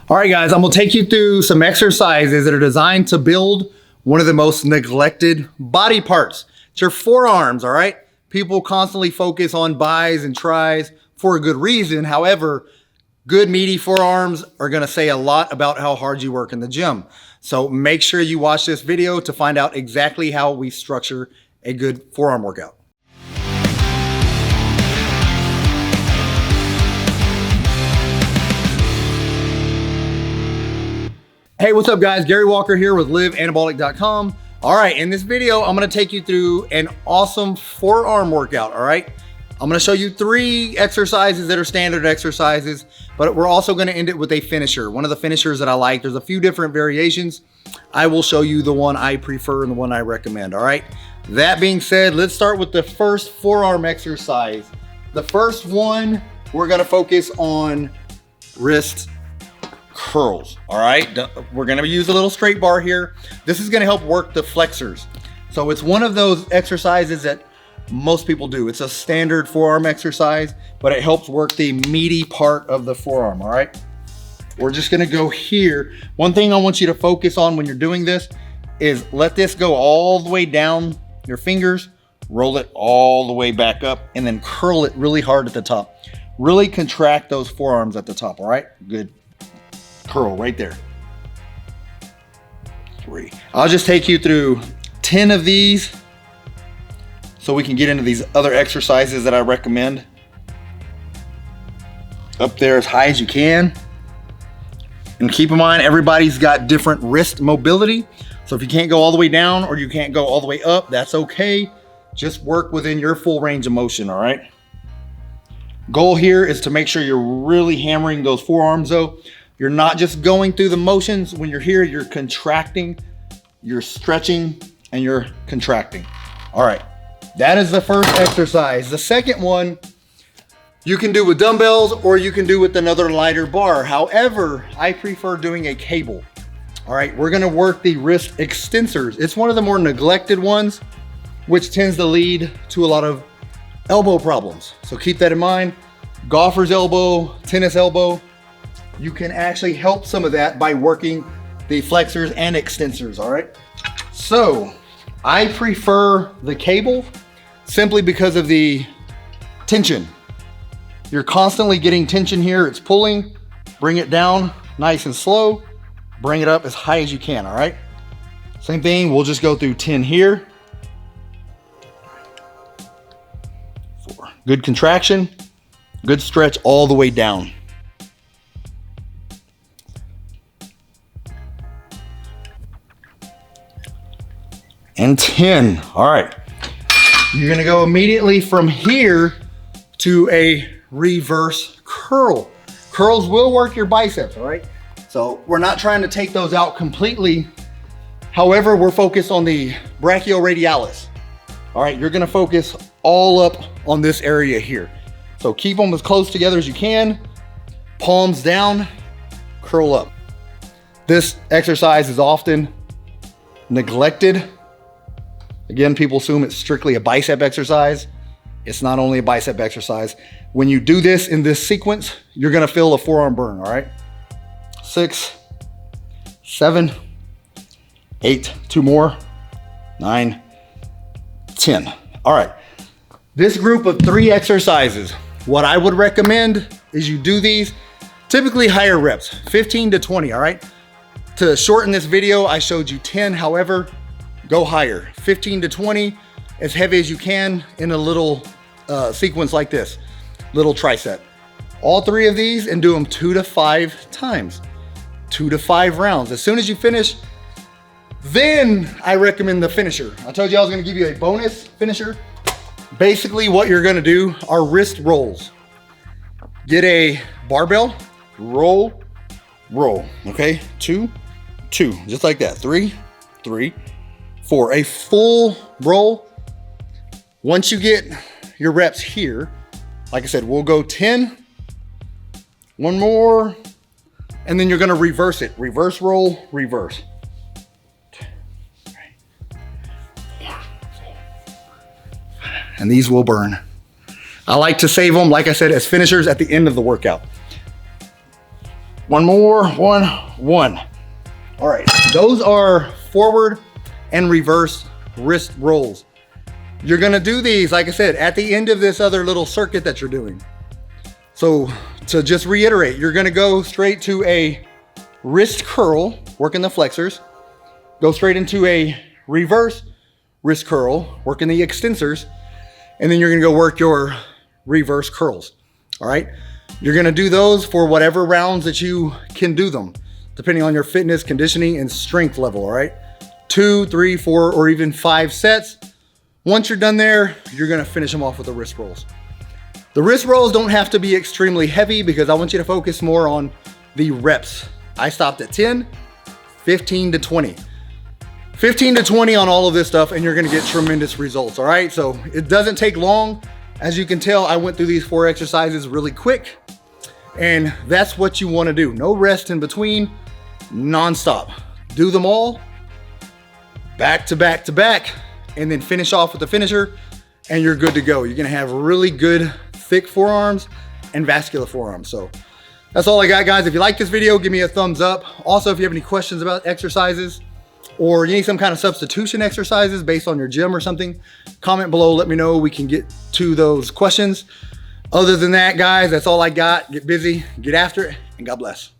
All right, guys, I'm gonna take you through some exercises that are designed to build one of the most neglected body parts. It's your forearms, all right? People constantly focus on bis and tris for a good reason. However, good meaty forearms are gonna say a lot about how hard you work in the gym. So make sure you watch this video to find out exactly how we structure a good forearm workout. Hey, what's up guys? Gary Walker here with liveanabolic.com. All right, in this video, I'm gonna take you through an awesome forearm workout, all right? I'm gonna show you 3 exercises that are standard exercises, but we're also gonna end it with a finisher. One of the finishers that I like, there's a few different variations. I will show you the one I prefer and the one I recommend, all right? That being said, let's start with the first forearm exercise. The first one, we're gonna focus on wrist curls, all right? We're gonna use a little straight bar here. This is gonna help work the flexors. So it's one of those exercises that most people do. It's a standard forearm exercise, but it helps work the meaty part of the forearm, all right? We're just gonna go here. One thing I want you to focus on when you're doing this is let this go all the way down your fingers, roll it all the way back up, and then curl it really hard at the top. Really contract those forearms at the top, all right? Good. Curl right there. 3. I'll just take you through 10 of these so we can get into these other exercises that I recommend. Up there as high as you can. And keep in mind, everybody's got different wrist mobility. So if you can't go all the way down or you can't go all the way up, that's okay. Just work within your full range of motion, all right? Goal here is to make sure you're really hammering those forearms though. You're not just going through the motions. When you're here, you're contracting, you're stretching, and you're contracting. All right, that is the first exercise. The second one, you can do with dumbbells or you can do with another lighter bar. However, I prefer doing a cable. All right, we're gonna work the wrist extensors. It's one of the more neglected ones, which tends to lead to a lot of elbow problems. So keep that in mind. Golfer's elbow, tennis elbow, you can actually help some of that by working the flexors and extensors, all right? So I prefer the cable simply because of the tension. You're constantly getting tension here. It's pulling, bring it down nice and slow, bring it up as high as you can, all right? Same thing, we'll just go through 10 here. 4, good contraction, good stretch all the way down. And 10, all right. You're gonna go immediately from here to a reverse curl. Curls will work your biceps, all right? So we're not trying to take those out completely. However, we're focused on the brachioradialis. All right, you're gonna focus all up on this area here. So keep them as close together as you can, palms down, curl up. This exercise is often neglected. Again, people assume it's strictly a bicep exercise. It's not only a bicep exercise. When you do this in this sequence, you're gonna feel a forearm burn, all right? 6, 7, 8, 2 more, 9, 10. All right, this group of 3 exercises, what I would recommend is you do these typically higher reps, 15 to 20, all right? To shorten this video, I showed you 10, however, go higher, 15 to 20, as heavy as you can in a little sequence like this, little tricep. All 3 of these and do them 2 to 5 times, 2 to 5 rounds. As soon as you finish, then I recommend the finisher. I told you I was gonna give you a bonus finisher. Basically what you're gonna do are wrist rolls. Get a barbell, roll, roll, okay? 2, 2, just like that, 3, 3, 4, a full roll. Once you get your reps here, like I said, we'll go 10, 1 more, and then you're gonna reverse it. Reverse roll, reverse. 2, 3, 4, 5. And these will burn. I like to save them, like I said, as finishers at the end of the workout. One more, one. All right, those are forward and reverse wrist rolls. You're gonna do these, like I said, at the end of this other little circuit that you're doing. So to just reiterate, you're gonna go straight to a wrist curl, working the flexors, go straight into a reverse wrist curl, working the extensors, and then you're gonna go work your reverse curls, all right? You're gonna do those for whatever rounds that you can do them, depending on your fitness, conditioning, and strength level, all right? 2, 3, 4, or even 5 sets. Once you're done there, you're gonna finish them off with the wrist rolls. The wrist rolls don't have to be extremely heavy because I want you to focus more on the reps. I stopped at 10, 15 to 20. 15 to 20 on all of this stuff and you're gonna get tremendous results, all right? So it doesn't take long. As you can tell, I went through these 4 exercises really quick and that's what you wanna do. No rest in between, nonstop. Do them all, back to back to back, and then finish off with the finisher and you're good to go. You're gonna have really good thick forearms and vascular forearms. So that's all I got, guys. If you like this video, give me a thumbs up. Also, if you have any questions about exercises or you need some kind of substitution exercises based on your gym or something, comment below, let me know. We can get to those questions. Other than that, guys, that's all I got. Get busy, get after it, and God bless.